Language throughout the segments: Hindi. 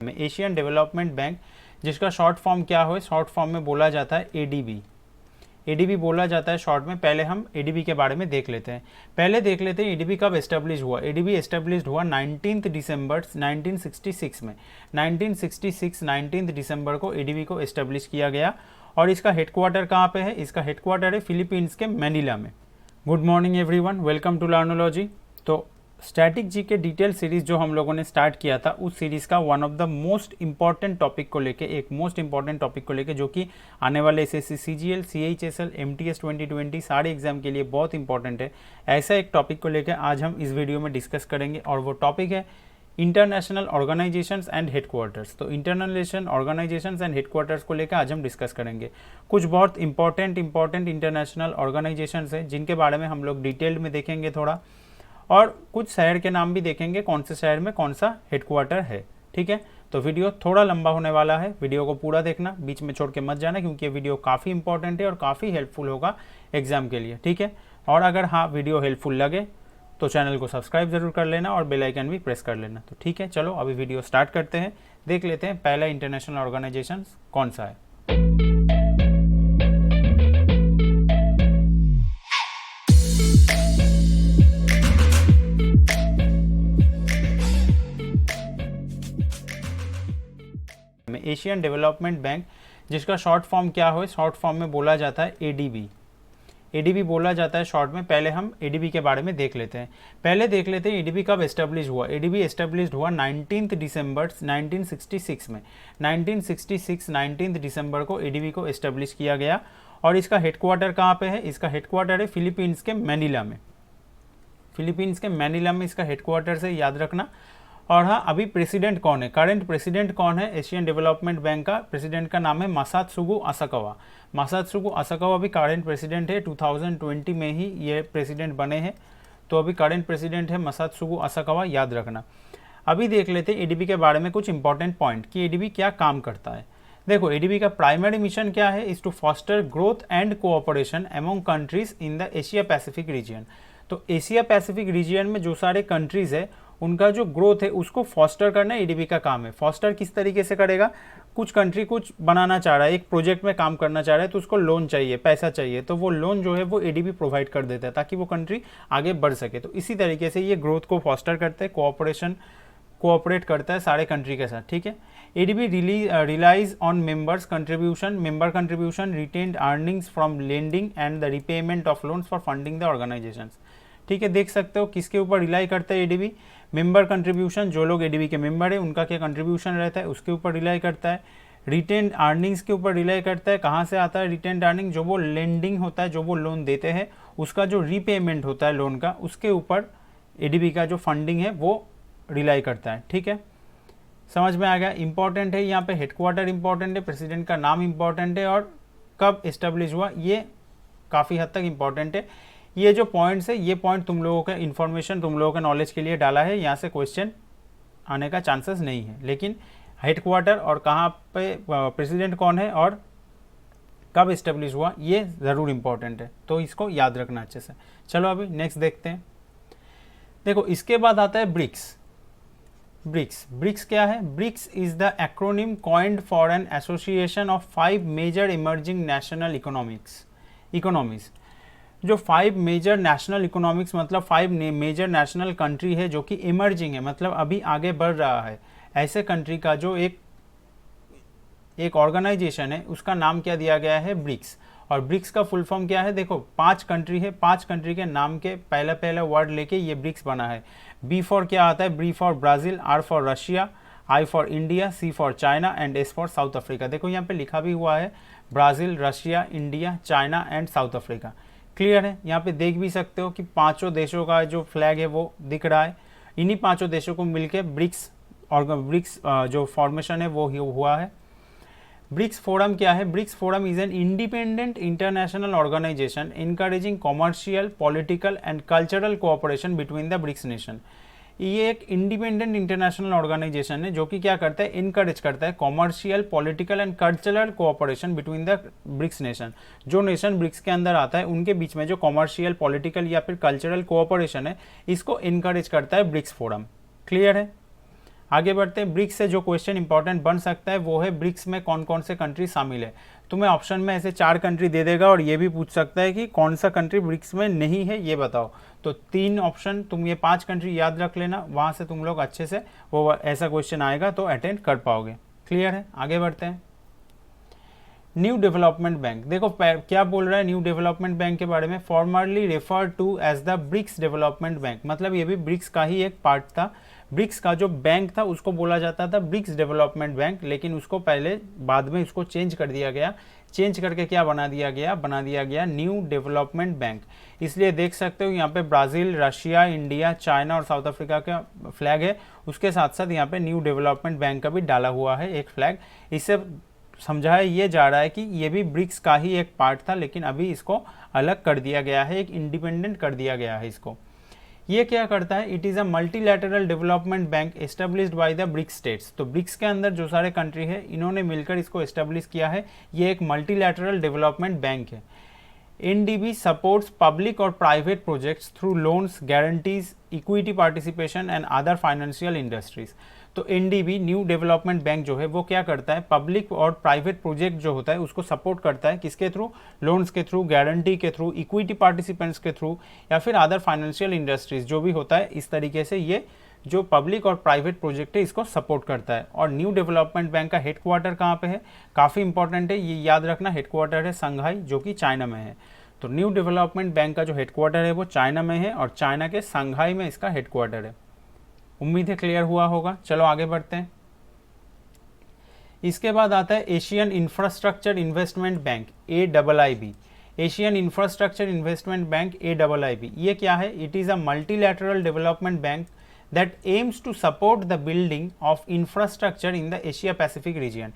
में एशियन डेवलपमेंट बैंक, जिसका शॉर्ट फॉर्म क्या हो, शॉर्ट फॉर्म में बोला जाता है एडीबी। एडीबी बोला जाता है शॉर्ट में। पहले हम एडीबी के बारे में देख लेते हैं। पहले देख लेते हैं एडीबी कब एस्टेब्लिश हुआ। एडीबी एस्टेब्लिश हुआ 19 दिसंबर 1966 में। 1966 दिसंबर को एडीबी को एस्टेब्लिश किया गया। और इसका हेडक्वार्टर कहाँ पे है? इसका हेडक्वार्टर है फिलीपींस के मैनिला में। Good morning everyone, welcome to Learnology. तो स्टैटिक जी के डिटेल सीरीज जो हम लोगों ने स्टार्ट किया था, उस सीरीज का one of the most important topic को लेके, एक मोस्ट इंपॉर्टेंट टॉपिक को लेके, जो कि आने वाले एसएससी सीजीएल, सीएचएसएल, एमटीएस 2020 सारे एग्जाम के लिए बहुत इंपॉर्टेंट है, ऐसा एक टॉपिक को लेकर आज हम इस वीडियो में डिस्कस करेंगे। और वो टॉपिक है इंटरनेशनल ऑर्गेनाइजेशंस एंड हेडक्वार्टर्स। तो इंटरनेशनल ऑर्गेनाइजेशंस एंड हेडक्वार्टर्स को लेकर आज हम डिस्कस करेंगे। कुछ बहुत इंपॉर्टेंट इंटरनेशनल ऑर्गेनाइजेशंस हैं जिनके बारे में हम लोग डिटेल्ड में देखेंगे थोड़ा, और कुछ शहर के नाम भी देखेंगे, कौन से शहर में कौन सा हेडक्वार्टर है। ठीक है, तो वीडियो थोड़ा लंबा होने वाला है, वीडियो को पूरा देखना, बीच में छोड़ के मत जाना, क्योंकि ये वीडियो काफ़ी इंपॉर्टेंट है और काफ़ी हेल्पफुल होगा एग्जाम के लिए। ठीक है, और अगर हाँ वीडियो हेल्पफुल लगे तो चैनल को सब्सक्राइब जरूर कर लेना और बेल आइकन भी प्रेस कर लेना। तो ठीक है, चलो अभी वीडियो स्टार्ट करते हैं। देख लेते हैं पहला इंटरनेशनल ऑर्गेनाइजेशन कौन सा है। एशियन डेवलपमेंट बैंक, जिसका शॉर्ट फॉर्म क्या हो, शॉर्ट फॉर्म में बोला जाता है एडीबी। एडीबी बोला जाता है शॉर्ट में। पहले हम एडीबी के बारे में देख लेते हैं। पहले देख लेते हैं एडीबी कब एस्टेब्लिश हुआ। एडीबी एस्टेब्लिश हुआ 19 दिसंबर 1966 में। 19 दिसंबर को एडीबी को एस्टेब्लिश किया गया। और इसका हेडक्वार्टर कहाँ पे है? इसका हेडक्वार्टर है फिलीपींस के मैनिला में। फिलीपींस के मैनिला में इसका हेडक्वार्टर से, याद रखना। और हाँ, अभी प्रेसिडेंट कौन है, करंट प्रेसिडेंट कौन है एशियन डेवलपमेंट बैंक का? प्रेसिडेंट का नाम है मासात्सुगु असाकावा। मासात्सुगु असाकावा भी करंट प्रेसिडेंट है। 2020 में ही ये प्रेसिडेंट बने हैं, तो अभी करंट प्रेसिडेंट है मासात्सुगु असाकावा, याद रखना। अभी देख लेते हैं एडीबी के बारे में कुछ इंपॉर्टेंट पॉइंट कि एडीबी क्या काम करता है। देखो, एडीबी का प्राइमरी मिशन क्या है? Is to foster growth and cooperation among countries in the Asia Pacific region. तो एशिया पैसिफिक रीजन में जो सारे कंट्रीज है, उनका जो ग्रोथ है उसको फॉस्टर करना एडीबी का काम है। फॉस्टर किस तरीके से करेगा? कुछ कंट्री कुछ बनाना चाह रहा है, एक प्रोजेक्ट में काम करना चाह रहा है, तो उसको लोन चाहिए, पैसा चाहिए, तो वो लोन जो है वो एडीबी प्रोवाइड कर देता है ताकि वो कंट्री आगे बढ़ सके। तो इसी तरीके से ये ग्रोथ को फॉस्टर करते हैं, कोऑपरेट करता है सारे कंट्री के साथ। ठीक है, ADB relies on members contribution, member contribution, retained earnings from lending and the repayment of loans for funding the organisations. ठीक है, देख सकते हो किसके ऊपर रिलाई करता है एडीबी? मेंबर कंट्रीब्यूशन, जो लोग एडीबी के मेंबर है उनका क्या कंट्रीब्यूशन रहता है उसके ऊपर रिलाई करता है। रिटेन्ड अर्निंग्स के ऊपर रिलाई करता है। कहाँ से आता है रिटेन्ड अर्निंग? जो वो लेंडिंग होता है, जो वो लोन देते हैं, उसका जो रीपेमेंट होता है लोन का, उसके ऊपर एडीबी का जो फंडिंग है वो रिलाई करता है। ठीक है, समझ में आ गया। इंपॉर्टेंट है यहाँ पे हेडक्वार्टर इंपॉर्टेंट है, प्रेसिडेंट का नाम इंपॉर्टेंट है, और कब इस्टेब्लिश हुआ ये काफ़ी हद तक इंपॉर्टेंट है। ये जो पॉइंट्स है, ये पॉइंट तुम लोगों का इन्फॉर्मेशन, तुम लोगों के नॉलेज के लिए डाला है, यहाँ से क्वेश्चन आने का चांसेस नहीं है। लेकिन हेडक्वार्टर और कहाँ पे प्रेसिडेंट कौन है और कब इस्टेब्लिश हुआ, ये ज़रूर इंपॉर्टेंट है, तो इसको याद रखना अच्छे से। चलो अभी नेक्स्ट देखते हैं। देखो, इसके बाद आता है ब्रिक्स। ब्रिक्स क्या है? BRICS is the acronym coined for an association of 5 major emerging national economies. जो 5 मेजर नेशनल इकोनॉमिक्स मतलब 5 मेजर नेशनल कंट्री है जो कि इमर्जिंग है, मतलब अभी आगे बढ़ रहा है, ऐसे कंट्री का जो एक ऑर्गेनाइजेशन है, उसका नाम क्या दिया गया है? ब्रिक्स। और ब्रिक्स का फुल फॉर्म क्या है? देखो, 5 कंट्री है, 5 कंट्री के नाम के पहला वर्ड लेके ये ब्रिक्स बना है। बी फॉर क्या आता है? B for Brazil, R for Russia, I for India, C for China and S for South Africa. देखो यहाँ पे लिखा भी हुआ है Brazil, Russia, India, China and South Africa. Clear है? यहाँ पे देख भी सकते हो कि 5 देशों का जो फ्लैग है वो दिख रहा है। इन्हीं 5 देशों को मिलके ब्रिक्स जो फॉर्मेशन है वो हुआ है। ब्रिक्स फोरम क्या है? BRICS forum is an independent international organisation encouraging commercial, political and cultural cooperation between the BRICS nation. ये एक इंडिपेंडेंट इंटरनेशनल ऑर्गेनाइजेशन है जो कि क्या करता है? इनकरेज करता है commercial, political and cultural cooperation between the BRICS nation. जो नेशन ब्रिक्स के अंदर आता है उनके बीच में जो कॉमर्शियल, पॉलिटिकल या फिर कल्चरल कोऑपरेशन है, इसको इनकरेज करता है ब्रिक्स फोरम। क्लियर है? आगे बढ़ते हैं। ब्रिक्स से जो क्वेश्चन इंपॉर्टेंट बन सकता है वो है ब्रिक्स में कौन कौन से कंट्री शामिल है। तुम्हें ऑप्शन में ऐसे 4 कंट्री दे देगा और ये भी पूछ सकता है कि कौन सा कंट्री ब्रिक्स में नहीं है ये बताओ। तो 3 ऑप्शन, तुम ये 5 कंट्री याद रख लेना, वहाँ से तुम लोग अच्छे से वो ऐसा क्वेश्चन आएगा तो अटेंड कर पाओगे। क्लियर है, आगे बढ़ते हैं। न्यू डेवलपमेंट बैंक, देखो क्या बोल रहा है न्यू डेवलपमेंट बैंक के बारे में। Formerly refer to as the BRICS development bank, मतलब ये भी ब्रिक्स का ही एक पार्ट था। ब्रिक्स का जो बैंक था उसको बोला जाता था ब्रिक्स डेवलपमेंट बैंक, लेकिन उसको पहले बाद में उसको चेंज कर दिया गया। चेंज करके क्या बना दिया गया न्यू डेवलपमेंट बैंक। इसलिए देख सकते हो यहाँ पे ब्राज़ील, रशिया, इंडिया, चाइना और साउथ अफ्रीका का फ्लैग है, उसके साथ साथ यहाँ पे न्यू डेवलपमेंट बैंक का भी डाला हुआ है एक फ्लैग। इससे समझाया ये जा रहा है कि ये भी ब्रिक्स का ही एक पार्ट था, लेकिन अभी इसको अलग कर दिया गया है, एक इंडिपेंडेंट कर दिया गया है इसको। ये क्या करता है, it is a multilateral development bank established by the BRICS states. तो ब्रिक्स के अंदर जो सारे कंट्री है इन्होंने मिलकर इसको एस्टेब्लिश किया है, ये एक मल्टीलैटरल डेवलपमेंट बैंक है। NDB supports public और private projects through loans, guarantees, equity participation and other financial industries। तो NDB न्यू डेवलपमेंट बैंक जो है वो क्या करता है, पब्लिक और प्राइवेट प्रोजेक्ट जो होता है उसको सपोर्ट करता है, किसके थ्रू, लोन्स के थ्रू, गारंटी के थ्रू, इक्विटी पार्टिसिपेंट्स के थ्रू या फिर अदर फाइनेंशियल इंडस्ट्रीज जो भी होता है। इस तरीके से ये जो पब्लिक और प्राइवेट प्रोजेक्ट है इसको सपोर्ट करता है। और न्यू डेवलपमेंट बैंक का हेडक्वार्टर कहाँ पे है, काफ़ी इंपॉर्टेंट है ये याद रखना, हेडक्वार्टर है संघाई जो कि चाइना में है। तो न्यू डेवलपमेंट बैंक का जो हेडक्वार्टर है वो चाइना में है और चाइना के संघाई में इसका हेडक्वार्टर है। उम्मीद है क्लियर हुआ होगा। चलो आगे बढ़ते हैं। इसके बाद आता है Asian infrastructure investment bank AIIB, Asian infrastructure investment bank AIIB। ये क्या है, it is a multilateral development bank that aims to support the building of infrastructure in the Asia Pacific region।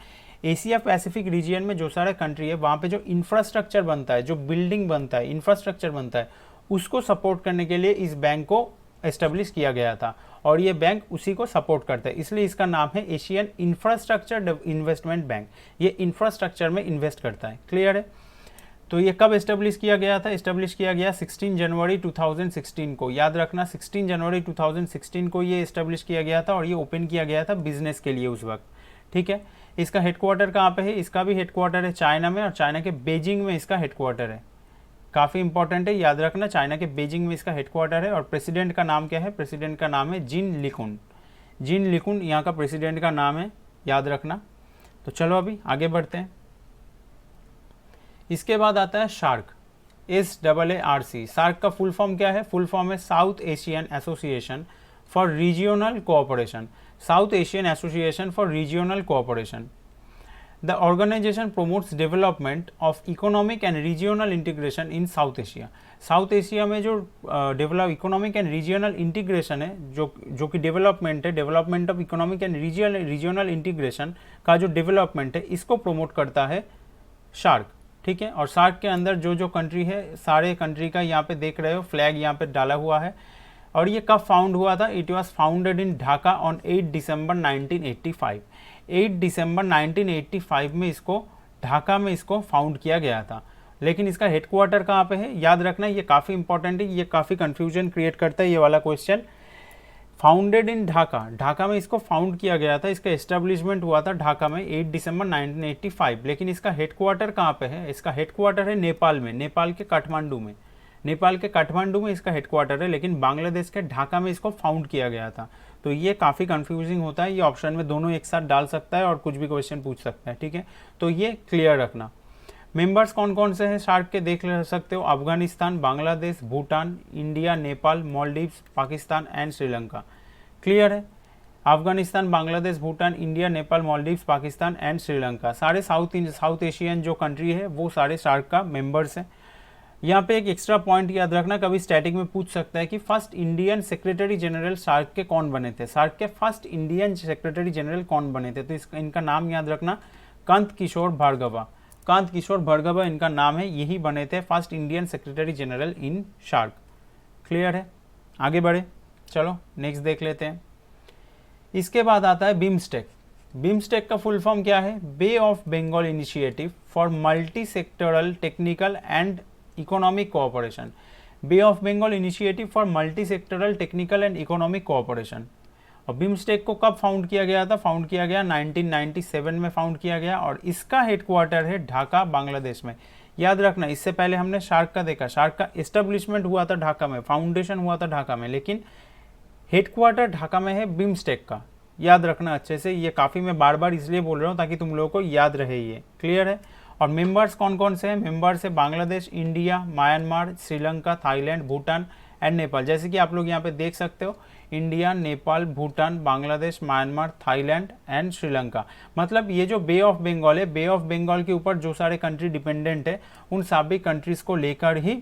Asia Pacific region में जो सारे कंट्री है वहाँ पे जो इंफ्रास्ट्रक्चर बनता है, जो बिल्डिंग बनता है, इंफ्रास्ट्रक्चर बनता है, उसको सपोर्ट करने के लिए इस बैंक को एस्टेब्लिश किया गया था और ये बैंक उसी को सपोर्ट करता है, इसलिए इसका नाम है एशियन इंफ्रास्ट्रक्चर इन्वेस्टमेंट बैंक। ये इंफ्रास्ट्रक्चर में इन्वेस्ट करता है। क्लियर है। तो ये कब एस्टेब्लिश किया गया था, एस्टेब्लिश किया गया 16 जनवरी 2016 को, याद रखना 16 जनवरी 2016 को ये एस्टेब्लिश किया गया था और ये ओपन किया गया था बिजनेस के लिए उस वक्त। ठीक है। इसका हेडक्वार्टर कहाँ पे है, इसका भी हेडक्वार्टर है चाइना में और चाइना के बीजिंग में इसका हेडक्वार्टर है। काफ़ी इंपॉर्टेंट है, याद रखना चाइना के बीजिंग में इसका हेडक्वार्टर है। और प्रेसिडेंट का नाम क्या है, प्रेसिडेंट का नाम है जिन लिकुन। जिन लिकुन यहाँ का प्रेसिडेंट का नाम है, याद रखना। तो चलो अभी आगे बढ़ते हैं। इसके बाद आता है शार्क, SAARC। शार्क का फुल फॉर्म क्या है, फुल फॉर्म है South Asian Association for Regional Cooperation. South Asian Association for Regional Cooperation. The organization promotes development of economic and regional integration in South Asia. South Asia में जो इकोनॉमिक एंड रीजियोनल इंटीग्रेशन है, जो कि डेवलपमेंट है, development of economic and regional integration का जो डेवलपमेंट है, इसको प्रोमोट करता है शार्क। ठीक है। और शार्क के अंदर जो जो कंट्री है, सारे कंट्री का यहाँ पे देख रहे हो फ्लैग यहाँ पे डाला हुआ है। और ये कब फाउंड हुआ था, it was founded in Dhaka on 8 दिसंबर 1985। 8 दिसंबर 1985 में इसको ढाका में इसको फाउंड किया गया था। लेकिन इसका हेडक्वार्टर कहाँ पे है, याद रखना, ये काफ़ी इंपॉर्टेंट है, ये काफ़ी कन्फ्यूजन क्रिएट करता है ये वाला question. Founded in Dhaka, Dhaka में इसको फाउंड किया गया था, इसका एस्टेब्लिशमेंट हुआ था ढाका में 8 दिसंबर 1985। लेकिन इसका हेडक्वार्टर कहाँ पे है, इसका हेडक्वार्टर है नेपाल में, नेपाल के काठमांडू में। नेपाल के काठमांडू में इसका हेडक्वार्टर है, लेकिन बांग्लादेश के ढाका में इसको फाउंड किया गया था। तो ये काफ़ी कंफ्यूजिंग होता है, ये ऑप्शन में दोनों एक साथ डाल सकता है और कुछ भी क्वेश्चन पूछ सकता है। ठीक है, तो ये क्लियर रखना। मेंबर्स कौन कौन से हैं शार्क के देख सकते हो, Afghanistan, Bangladesh, Bhutan, India, Nepal, Maldives, Pakistan and Sri Lanka. Clear है। अफगानिस्तान, बांग्लादेश, भूटान, इंडिया, नेपाल, मालदीव्स, पाकिस्तान एंड श्रीलंका, सारे साउथ एशियन जो कंट्री है वो सारे शार्क का मेंबर्स हैं। यहाँ पे एक एक्स्ट्रा पॉइंट याद रखना, कभी स्टैटिक में पूछ सकता है कि first Indian secretary general shark के कौन बने थे, शार्क के फर्स्ट इंडियन सेक्रेटरी जनरल कौन बने थे। तो इनका नाम याद रखना, कांत किशोर भार्गवा। कांत किशोर भार्गवा इनका नाम है, यही बने थे first Indian secretary general in shark. Clear है। आगे बढ़े, चलो नेक्स्ट देख लेते हैं। इसके बाद आता है बिम्स्टेक। बिम्स्टेक का फुल फॉर्म क्या है, Bay of Bengal Initiative for Multi Sectoral Technical and Economic Cooperation. Bay of Bengal Initiative for Multi Sectoral Technical and Economic Cooperation. और बिम्स्टेक को कब फाउंड किया गया था? फाउंड किया गया 1997 में फाउंड किया गया और इसका हेडक्वार्टर है ढाका, बांग्लादेश में। याद रखना, इससे पहले हमने शार्क का देखा, शार्क का एस्टेब्लिशमेंट हुआ था ढाका में, फाउंडेशन हुआ था ढाका में, लेकिन हेडक्वार्टर ढाका में है बिम्स्टेक का। याद रखना अच्छे से, ये काफ़ी मैं बार बार इसलिए बोल रहा हूँ ताकि तुम लोगों को याद रहे, ये क्लियर है। और मेंबर्स कौन कौन से हैं? मेंबर्स है Bangladesh, India, Myanmar, Sri Lanka, Thailand, Bhutan and Nepal. जैसे कि आप लोग यहाँ पे देख सकते हो, India, Nepal, Bhutan, Bangladesh, Myanmar, Thailand and Sri Lanka. मतलब ये जो बे ऑफ बंगाल है, बे ऑफ बंगाल के ऊपर जो सारे कंट्री डिपेंडेंट है, उन सभी कंट्रीज को लेकर ही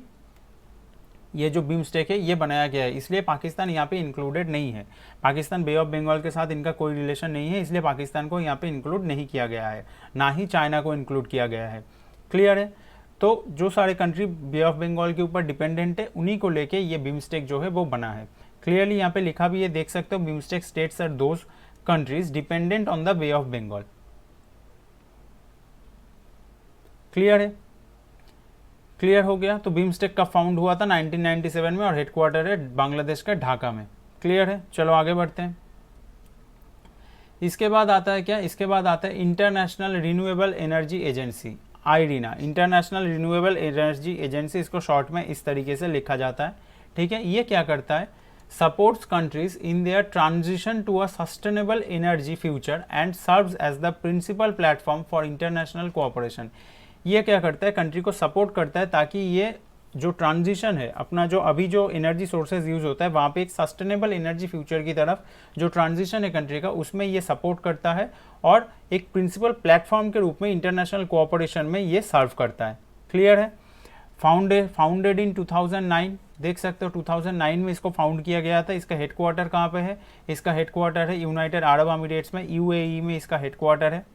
ये जो बिम्स्टेक है ये बनाया गया है। इसलिए पाकिस्तान यहाँ पे इंक्लूडेड नहीं है। पाकिस्तान बे ऑफ बंगाल के साथ इनका कोई रिलेशन नहीं है, इसलिए पाकिस्तान को यहाँ पे इंक्लूड नहीं किया गया है, ना ही चाइना को इंक्लूड किया गया है। क्लियर है? तो जो सारे कंट्री बे ऑफ बंगाल के ऊपर डिपेंडेंट है, उन्हीं को लेके ये बिम्स्टेक जो है वो बना है। क्लियरली यहाँ पे लिखा भी है, देख सकते हो, BIMSTEC states are those countries dependent on the Bay of Bengal. Clear है? क्लियर हो गया। तो बिम्स्टेक का फाउंड हुआ था 1997 में और हेडक्वार्टर है बांग्लादेश का ढाका में। क्लियर है? चलो आगे बढ़ते हैं। इसके बाद आता है क्या? इसके बाद आता है International Renewable Energy Agency, IRENA, International Renewable Energy Agency. इसको शॉर्ट में इस तरीके से लिखा जाता है, ठीक है। ये क्या करता है? Supports countries in their transition to a sustainable energy future and serves as the principal platform for international cooperation. ये क्या करता है? कंट्री को सपोर्ट करता है ताकि ये जो ट्रांजिशन है अपना, जो अभी जो एनर्जी सोर्सेज यूज होता है, वहाँ पे एक सस्टेनेबल एनर्जी फ्यूचर की तरफ जो ट्रांजिशन है कंट्री का, उसमें ये सपोर्ट करता है और एक प्रिंसिपल प्लेटफॉर्म के रूप में इंटरनेशनल कोऑपरेशन में ये सर्व करता है। क्लियर है? फाउंडेड इन 2009, देख सकते हो 2009 में इसको फाउंड किया गया था। इसका हेडक्वार्टर कहाँ पे है? इसका हेडक्वार्टर है यूनाइटेड अरब अमीरेट्स में, यूएई में इसका हेडक्वार्टर है।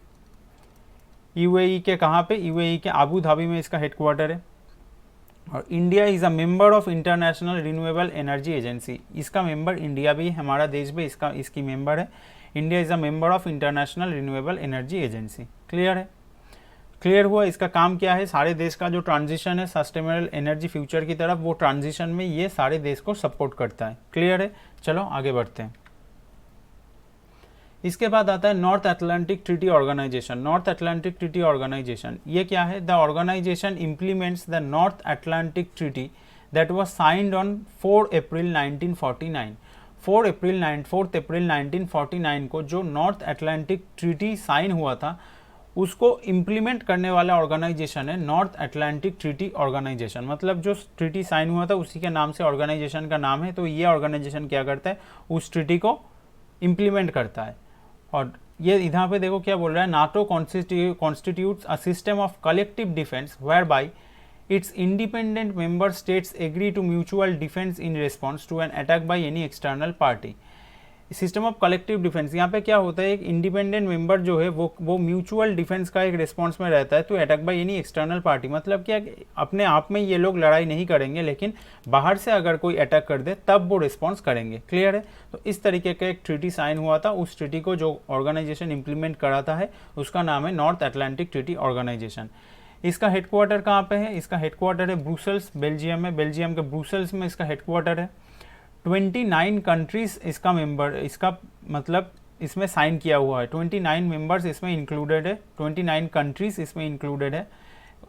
यूएई के कहाँ पे? यूएई के अबू धाबी में इसका हेडक्वार्टर है। और India is a member of international Renewable Energy agency. इसका मेंबर इंडिया भी है, हमारा देश भी इसकी मेंबर है। India is a member of international Renewable Energy agency. Clear है? क्लियर हुआ? इसका काम क्या है? सारे देश का जो ट्रांजिशन है सस्टेनेबल एनर्जी फ्यूचर की तरफ, वो ट्रांजिशन में ये सारे देश को सपोर्ट करता है। क्लियर है? चलो आगे बढ़ते हैं। इसके बाद आता है North Atlantic Treaty Organisation. North Atlantic Treaty Organisation ये क्या है? The organisation implements the North Atlantic Treaty that was signed on 4 April 1949। 4 April 1949 को जो नॉर्थ अटलांटिक ट्रीटी साइन हुआ था, उसको इम्प्लीमेंट करने वाला ऑर्गेनाइजेशन है नॉर्थ अटलांटिक ट्रीटी ऑर्गेनाइजेशन। मतलब जो ट्रीटी साइन हुआ था उसी के नाम से ऑर्गेनाइजेशन का नाम है। तो ये ऑर्गेनाइजेशन क्या करता है? उस ट्रीटी को इम्प्लीमेंट करता है। और ये इधर पे देखो क्या बोल रहा है, NATO constitutes a system of collective defence whereby its independent member states agree to mutual defence in response to an attack by any external party. System of collective defence, यहाँ पे क्या होता है, एक इंडिपेंडेंट मेंबर जो है वो म्यूचुअल डिफेंस का एक रिस्पॉन्स में रहता है तो attack by any external party. मतलब क्या, अपने आप में ये लोग लड़ाई नहीं करेंगे, लेकिन बाहर से अगर कोई अटैक कर दे तब वो रिस्पॉन्स करेंगे। क्लियर है? तो इस तरीके का एक ट्रीटी साइन हुआ था। उस ट्रीटी को जो ऑर्गेनाइजेशन इंप्लीमेंट कराता है उसका नाम है नॉर्थ अटलांटिक ट्रीटी ऑर्गेनाइजेशन। इसका हेडक्वार्टर कहाँ पे है? इसका हेडक्वार्टर है ब्रुसेल्स, बेल्जियम में। बेल्जियम के ब्रुसेल्स में इसका हेडक्वार्टर है। 29 कंट्रीज इसका मेंबर, इसका मतलब इसमें साइन किया हुआ है। 29 मेंबर्स इसमें इंक्लूडेड है, 29 कंट्रीज इसमें इंक्लूडेड है,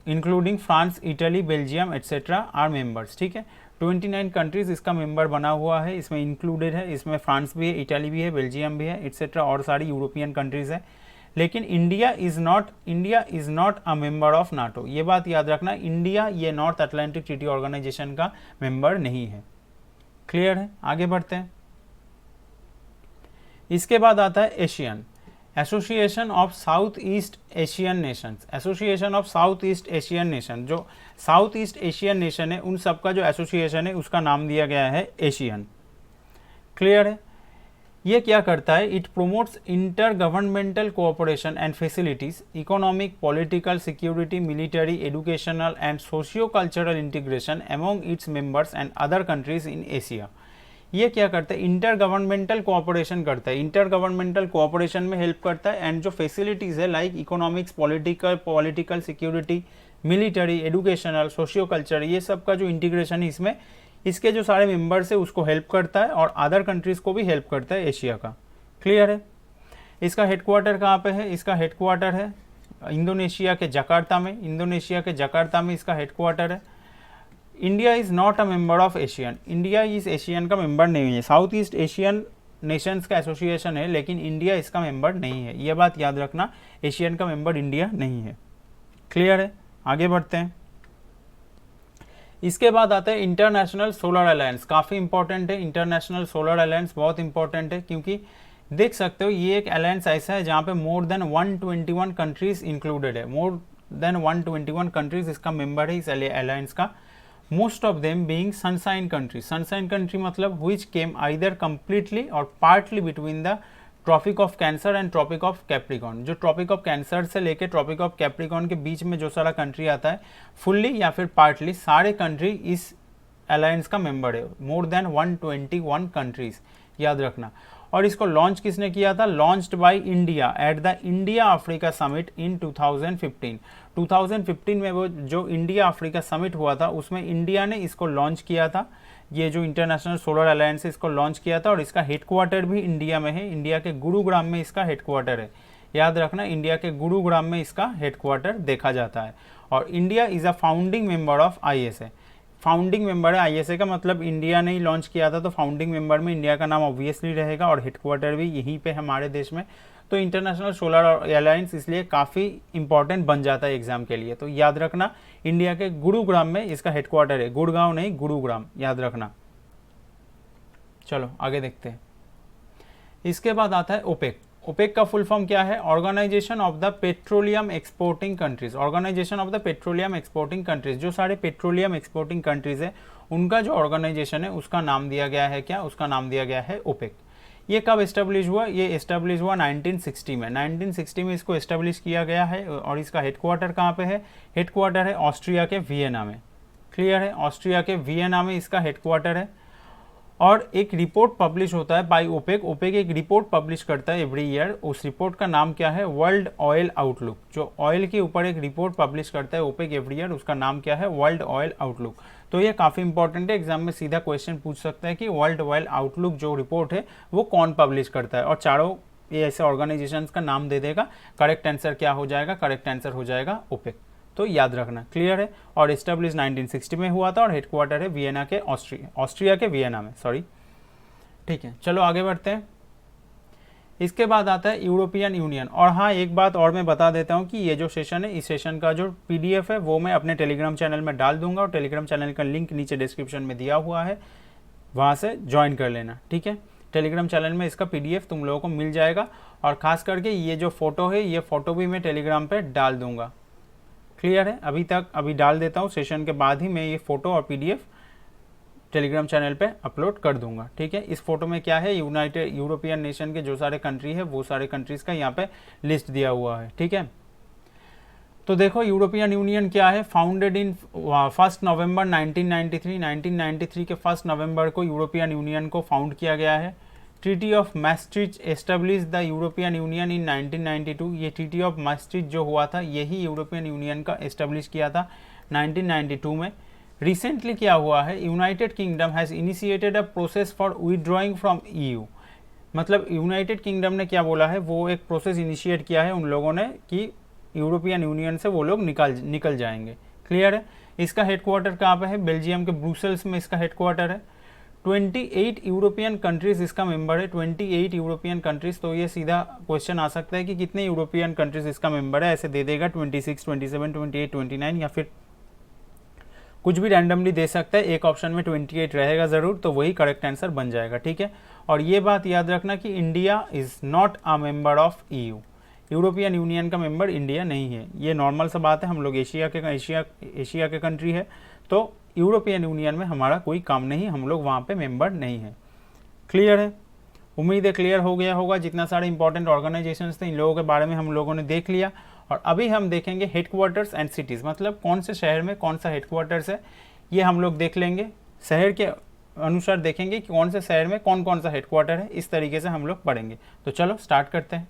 including France, Italy, Belgium etcetera are members. ठीक है, 29 कंट्रीज इसका मेंबर बना हुआ है, इसमें इंक्लूडेड है। इसमें फ्रांस भी है, इटली भी है, बेल्जियम भी है एट्सेट्रा और सारी यूरोपियन कंट्रीज है। लेकिन India is not a member of NATO. ये बात याद रखना, इंडिया ये नॉर्थ अटलांटिक ट्रीटी ऑर्गेनाइजेशन का मेंबर नहीं है। क्लियर है? आगे बढ़ते हैं। इसके बाद आता है Asian, association of south east Asian Nations. Association of south east Asian nation, जो साउथ ईस्ट एशियन नेशन है उन सबका जो एसोसिएशन है उसका नाम दिया गया है एशियन। क्लियर है? ये क्या करता है? It promotes inter governmental cooperation and facilities, economic, political, security, military, educational and socio cultural integration among its members and other countries in Asia. ये क्या करता है? इंटर गवर्नमेंटल कोऑपरेशन करता है, इंटर गवर्नमेंटल कोऑपरेशन में हेल्प करता है। एंड जो फैसिलिटीज़ है like economics, political, security, military, educational, socio culture, ये सब का जो इंटीग्रेशन है इसमें इसके जो सारे मेंबर्स है उसको हेल्प करता है और अदर कंट्रीज़ को भी हेल्प करता है एशिया का। क्लियर है। इसका हेडक्वार्टर कहाँ पे है? इसका हेडक्वार्टर है इंडोनेशिया के जकार्ता में, इंडोनेशिया के जकार्ता में इसका हेडक्वार्टर है। India is not a member of Asian, India इस एशियन का मेंबर नहीं है। साउथ ईस्ट एशियन नेशंस का एसोसिएशन है लेकिन इंडिया इसका मेंबर नहीं है, यह बात याद रखना, एशियन का मेंबर इंडिया नहीं है। क्लियर है, आगे बढ़ते हैं। इसके बाद आता है इंटरनेशनल सोलर अलायंस, काफ़ी इंपॉर्टेंट है। इंटरनेशनल सोलर अलायंस बहुत इंपॉर्टेंट है क्योंकि देख सकते हो ये एक अलायंस ऐसा है जहाँ पे मोर देन 121 कंट्रीज इंक्लूडेड है, मोर देन 121 कंट्रीज इसका मेंबर है इस अलायंस का। Most of them being sunshine country, sunshine country मतलब which came either completely or partly between the Tropic of Cancer and Tropic of Capricorn. जो ट्रॉपिक ऑफ कैंसर से लेके ट्रॉपिक ऑफ कैप्रिकॉर्न के बीच में जो सारा कंट्री आता है, फुल्ली या फिर पार्टली सारे कंट्री इस अलायंस का मेंबर है। मोर देन 121 कंट्रीज, याद रखना। और इसको लॉन्च किसने किया था? Launched by India at the India Africa summit in 2015। 2015 में वो जो इंडिया अफ्रीका समिट हुआ था उसमें इंडिया ने इसको लॉन्च किया था। ये जो इंटरनेशनल सोलर अलायंस है इसको लॉन्च किया था और इसका हेडक्वार्टर भी इंडिया में है, इंडिया के गुरुग्राम में इसका हेडक्वार्टर है। याद रखना, इंडिया के गुरुग्राम में इसका हेडक्वार्टर देखा जाता है। और India is a founding member of ISA, founding member है ISA का मतलब इंडिया ने ही लॉन्च किया था, तो फाउंडिंग मेंबर में इंडिया का नाम ऑब्वियसली रहेगा और हेडक्वार्टर भी यहीं पे हमारे देश में। तो इंटरनेशनल सोलर अलायंस इसलिए काफ़ी इंपॉर्टेंट बन जाता है एग्जाम के लिए। तो याद रखना, इंडिया के गुरुग्राम में इसका हेडक्वार्टर है, गुड़गांव नहीं गुरुग्राम, याद रखना। चलो आगे देखते हैं। इसके बाद आता है ओपेक। ओपेक का फुल फॉर्म क्या है? Organisation of the Petroleum Exporting Countries, Organisation of the Petroleum Exporting Countries. जो सारे पेट्रोलियम एक्सपोर्टिंग कंट्रीज है उनका जो ऑर्गेनाइजेशन है उसका नाम दिया गया है क्या? उसका नाम दिया गया है ओपेक। ये कब एस्टेब्लिश हुआ? ये एस्टेब्लिश हुआ 1960 में, 1960 में इसको एस्टेब्लिश किया गया है। और इसका हेडक्वार्टर कहाँ पे है? हेडक्वार्टर है ऑस्ट्रिया के वियना में। क्लियर है, ऑस्ट्रिया के वियना में इसका हेडक्वार्टर है। और एक रिपोर्ट पब्लिश होता है बाय ओपेक, ओपेक एक रिपोर्ट पब्लिश करता है एवरी ईयर। उस रिपोर्ट का नाम क्या है? World oil outlook. जो ऑयल के ऊपर एक रिपोर्ट पब्लिश करता है ओपेक एवरी ईयर, उसका नाम क्या है? World oil outlook. तो ये काफ़ी इंपॉर्टेंट है, एग्जाम में सीधा क्वेश्चन पूछ सकता है कि वर्ल्ड ऑयल आउटलुक जो रिपोर्ट है वो कौन पब्लिश करता है, और चारों ये ऐसे ऑर्गेनाइजेशंस का नाम दे देगा। करेक्ट आंसर क्या हो जाएगा? करेक्ट आंसर हो जाएगा ओपेक। तो याद रखना, क्लियर है। और एस्टेब्लिश 1960 में हुआ था और हेडक्वार्टर है वियना के ऑस्ट्रिया के वियना में, सॉरी। ठीक है, चलो आगे बढ़ते हैं। इसके बाद आता है यूरोपियन यूनियन। और हाँ, एक बात और मैं बता देता हूँ कि ये जो सेशन है, इस सेशन का जो PDF है वो मैं अपने टेलीग्राम चैनल में डाल दूंगा और टेलीग्राम चैनल का लिंक नीचे डिस्क्रिप्शन में दिया हुआ है, वहाँ से ज्वाइन कर लेना। ठीक है, टेलीग्राम चैनल में इसका PDF तुम लोगों को मिल जाएगा। और ख़ास करके ये जो फ़ोटो है, ये फ़ोटो भी मैं टेलीग्राम पर डाल दूँगा। क्लियर है, अभी डाल देता हूँ, सेशन के बाद ही मैं ये फ़ोटो और PDF टेलीग्राम चैनल पे अपलोड कर दूंगा। ठीक है, इस फोटो में क्या है? यूरोपियन नेशन के जो सारे कंट्री है वो सारे कंट्रीज़ का यहाँ पे लिस्ट दिया हुआ है। ठीक है, तो देखो यूरोपियन यूनियन क्या है? फाउंडेड इन 1 नवंबर 1993, 1993 के 1 नवंबर को यूरोपियन यूनियन को फाउंड किया गया है। Treaty of Maastricht establish the European Union in 1992। ये ट्रीटी ऑफ मैस्ट्रिच जो हुआ था यही यूरोपियन यूनियन का एस्टेब्लिश किया था 1992 में। रिसेंटली क्या हुआ है? United kingdom has initiated a process for withdrawing from EU। मतलब यूनाइटेड किंगडम ने क्या बोला है? वो एक प्रोसेस इनिशिएट किया है उन लोगों ने कि यूरोपियन यूनियन से वो लोग निकल जाएंगे। क्लियर है। इसका हेडक्वार्टर कहाँ पे है? बेल्जियम के ब्रुसेल्स में इसका हेडक्वार्टर है। 28 यूरोपियन कंट्रीज़ इसका मेंबर है, 28 यूरोपियन कंट्रीज़। तो ये सीधा क्वेश्चन आ सकता है कि कितने यूरोपियन कंट्रीज़ इसका मेंबर है, ऐसे दे देगा 26, 27, 28, 29 या फिर कुछ भी रैंडमली दे सकता है। एक ऑप्शन में 28 रहेगा ज़रूर, तो वही करेक्ट आंसर बन जाएगा। ठीक है, और ये बात याद रखना कि India is not a member of EU। European union का मेंबर इंडिया नहीं है, ये नॉर्मल सा बात है। हम लोग एशिया के कंट्री है, तो यूरोपियन यूनियन में हमारा कोई काम नहीं, हम लोग वहाँ पे मेंबर नहीं है। क्लियर है, उम्मीद है क्लियर हो गया होगा। जितना सारे इंपॉर्टेंट ऑर्गेनाइजेशंस थे इन लोगों के बारे में हम लोगों ने देख लिया। और अभी हम देखेंगे हेडक्वार्टर्स एंड सिटीज़, मतलब कौन से शहर में कौन सा हेडक्वार्टर्स है ये हम लोग देख लेंगे। शहर के अनुसार देखेंगे कि कौन से शहर में कौन कौन सा हेडक्वार्टर है, इस तरीके से हम लोग पढ़ेंगे। तो चलो स्टार्ट करते हैं।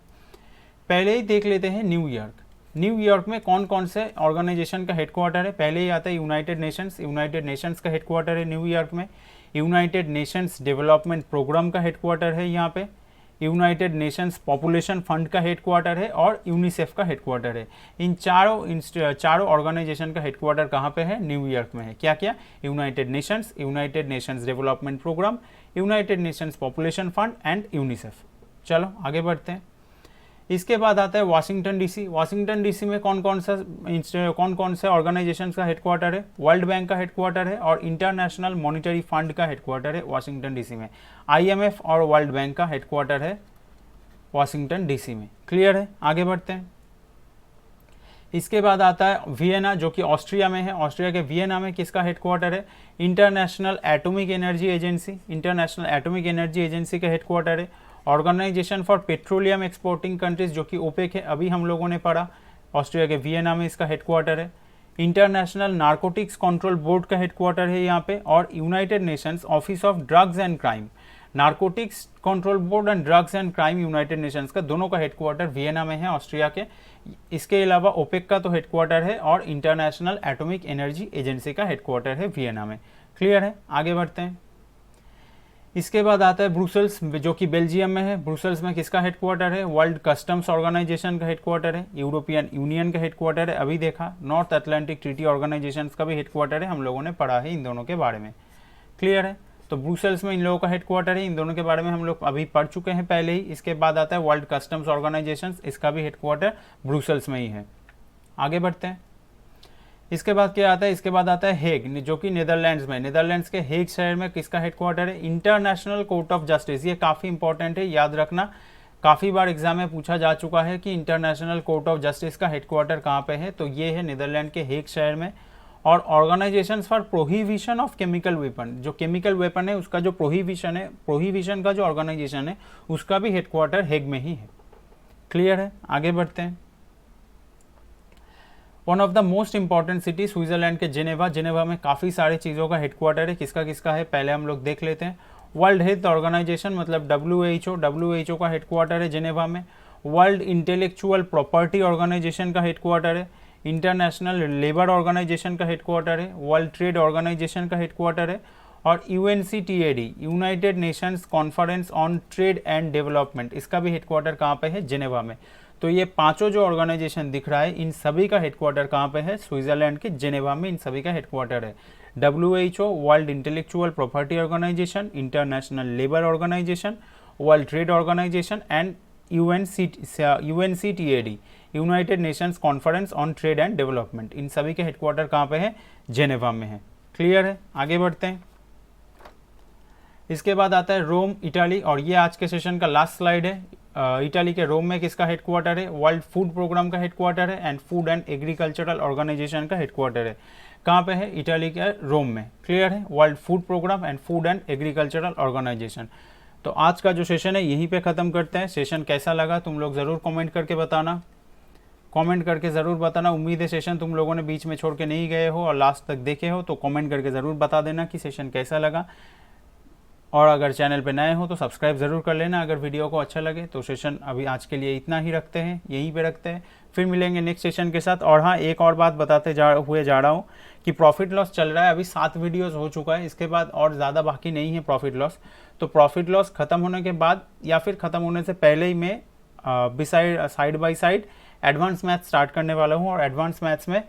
पहले ही देख लेते हैं न्यूयॉर्क। न्यूयॉर्क में कौन कौन से ऑर्गेनाइजेशन का हेडक्वार्टर है? पहले ही आता है यूनाइटेड नेशंस, यूनाइटेड नेशंस का हेडक्वार्टर है न्यूयॉर्क में। यूनाइटेड नेशंस डेवलपमेंट प्रोग्राम का हेडक्वार्टर है यहाँ पे। यूनाइटेड नेशंस पॉपुलेशन फंड का हेडक्वार्टर है और यूनिसेफ का हेडक्वार्टर है। इन चारों ऑर्गेनाइजेशन का हेडक्वार्टर कहाँ पे है? न्यूयॉर्क में है। क्या क्या? United Nations Development Programme, United Nations Population Fund and UNICEF. चलो आगे बढ़ते हैं। इसके बाद आता है वाशिंगटन डीसी। वाशिंगटन डीसी में कौन कौन से ऑर्गेनाइजेशन का हेडक्वार्टर है? वर्ल्ड बैंक का हेडक्वार्टर है और इंटरनेशनल मॉनिटरी फंड का हेडक्वार्टर है वाशिंगटन डीसी में। IMF और वर्ल्ड बैंक का हेडक्वार्टर है वाशिंगटन डीसी में। क्लियर है? आगे बढ़ते हैं। इसके बाद आता है वियना, जो कि ऑस्ट्रिया में है। ऑस्ट्रिया के वियना में किसका हेडक्वार्टर है? International Atomic Energy Agency, International Atomic Energy Agency का हेडक्वार्टर है। Organisation for Petroleum Exporting Countries, जो कि ओपेक है, अभी हम लोगों ने पढ़ा। ऑस्ट्रिया के वियना में इसका हेडक्वार्टर है। इंटरनेशनल नार्कोटिक्स कंट्रोल बोर्ड का हेडक्वार्टर है यहाँ पे। और United Nations office of drugs and crime, narcotics control board and drugs and crime United Nations का, दोनों का हेडक्वार्टर वियना में है, ऑस्ट्रिया के। इसके अलावा ओपेक का तो हेडक्वार्टर है और इंटरनेशनल एटॉमिक एनर्जी एजेंसी का हेडक्वार्टर है वियना में। क्लियर है? आगे बढ़ते हैं। इसके बाद आता है ब्रुसेल्स, जो कि बेल्जियम में है। ब्रुसेल्स में किसका हेडक्वार्टर है? वर्ल्ड कस्टम्स ऑर्गेनाइजेशन का हेडक्वार्टर है। यूरोपियन यूनियन का हेडक्वार्टर है, अभी देखा। नॉर्थ अटलांटिक ट्रीटी ऑर्गेनाइजेशन का भी हेडक्वार्टर है, हम लोगों ने पढ़ा है इन दोनों के बारे में। क्लियर है? तो ब्रुसेल्स में इन लोगों का हेडक्वार्टर है, इन दोनों के बारे में हम लोग अभी पढ़ चुके हैं पहले ही। इसके बाद आता है वर्ल्ड कस्टम्स ऑर्गेनाइजेशन, इसका भी हेडक्वार्टर ब्रुसेल्स में ही है। आगे बढ़ते हैं। इसके बाद क्या आता है? इसके बाद आता है हेग, जो कि नीदरलैंड्स में। नीदरलैंड्स के हेग शहर में किसका हेडक्वार्टर है? International court of justice. ये काफ़ी इंपॉर्टेंट है, याद रखना। काफ़ी बार एग्जाम में पूछा जा चुका है कि इंटरनेशनल कोर्ट ऑफ जस्टिस का हेडक्वार्टर कहाँ पे है, तो ये है नीदरलैंड के हेग शहर में। और Organisation for Prohibition of Chemical Weapon, जो केमिकल वेपन है उसका जो प्रोहिबिशन है, प्रोहिबिशन का जो ऑर्गेनाइजेशन है उसका भी हेडक्वार्टर हेग में ही है। क्लियर है? आगे बढ़ते हैं। One of the most important city Switzerland के जेनेवा। जेनेवा में काफ़ी सारी चीज़ों का हेडक्वार्टर है। किसका किसका है पहले हम लोग देख लेते हैं। वर्ल्ड हेल्थ ऑर्गेनाइजेशन मतलब WHO का हेडक्वार्टर है जेनेवा में। वर्ल्ड इंटेलेक्चुअल प्रॉपर्टी ऑर्गेनाइजेशन का हेडक्वार्टर है। इंटरनेशनल लेबर ऑर्गेनाइजेशन का हेडक्वार्टर है। वर्ल्ड ट्रेड ऑर्गेनाइजेशन का हेडक्वार्टर है। और UNCTAD, United Nations Conference on Trade and development, इसका भी हेडक्वार्टर कहाँ पे है? जेनेवा में। तो ये पांचों जो ऑर्गेनाइजेशन दिख रहा है, इन सभी का हेडक्वार्टर कहाँ पे है? स्विट्जरलैंड के जेनेवा में इन सभी का हेडक्वार्टर है। WHO, World Intellectual Property Organization, International Labour Organization, World Trade Organization and UNCTAD, United Nations Conference on Trade and Development, इन सभी के हेडक्वार्टर कहाँ पे है? जेनेवा में है। क्लियर है? आगे बढ़ते हैं। इसके बाद आता है रोम, इटाली, और ये आज के सेशन का लास्ट स्लाइड है। इटाली के रोम में किसका हेडक्वार्टर है? वर्ल्ड फूड प्रोग्राम का हेडक्वार्टर है and Food and Agricultural Organisation का हेडक्वार्टर है। कहाँ पे है? इटाली के रोम में। क्लियर है? World Food Programme and Food and Agricultural Organisation. तो आज का जो सेशन है यहीं पे ख़त्म करते हैं। सेशन कैसा लगा तुम लोग ज़रूर कमेंट करके बताना, कमेंट करके ज़रूर बताना। उम्मीद है सेशन तुम लोगों ने बीच में छोड़ के नहीं गए हो और लास्ट तक देखे हो, तो कमेंट करके ज़रूर बता देना कि सेशन कैसा लगा। और अगर चैनल पे नए हो तो सब्सक्राइब ज़रूर कर लेना अगर वीडियो को अच्छा लगे। तो सेशन अभी आज के लिए इतना ही रखते हैं, यहीं पे रखते हैं, फिर मिलेंगे नेक्स्ट सेशन के साथ। और हाँ, एक और बात बताते जा रहा हूँ कि प्रॉफिट लॉस चल रहा है, अभी 7 वीडियोस हो चुका है, इसके बाद और ज़्यादा बाकी नहीं है प्रॉफिट लॉस। तो प्रॉफिट लॉस ख़त्म होने के बाद या फिर ख़त्म होने से पहले ही मैं side by side advance math start करने वाला हूँ। और एडवांस मैथ्स में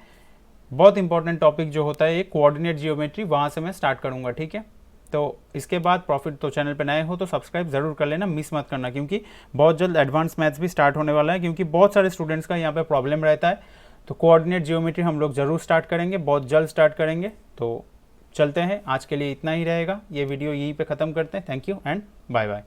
बहुत इंपॉर्टेंट टॉपिक जो होता है एक कोऑर्डिनेट जियोमेट्री, वहाँ से मैं स्टार्ट करूँगा। ठीक है? तो इसके बाद प्रॉफिट, तो चैनल पे नए हो तो सब्सक्राइब ज़रूर कर लेना, मिस मत करना, क्योंकि बहुत जल्द एडवांस मैथ्स भी स्टार्ट होने वाला है, क्योंकि बहुत सारे स्टूडेंट्स का यहाँ पे प्रॉब्लम रहता है। तो कोऑर्डिनेट जियोमेट्री हम लोग ज़रूर स्टार्ट करेंगे, बहुत जल्द स्टार्ट करेंगे। तो चलते हैं, आज के लिए इतना ही रहेगा, ये वीडियो यहीं पे ख़त्म करते हैं। Thank you and bye bye.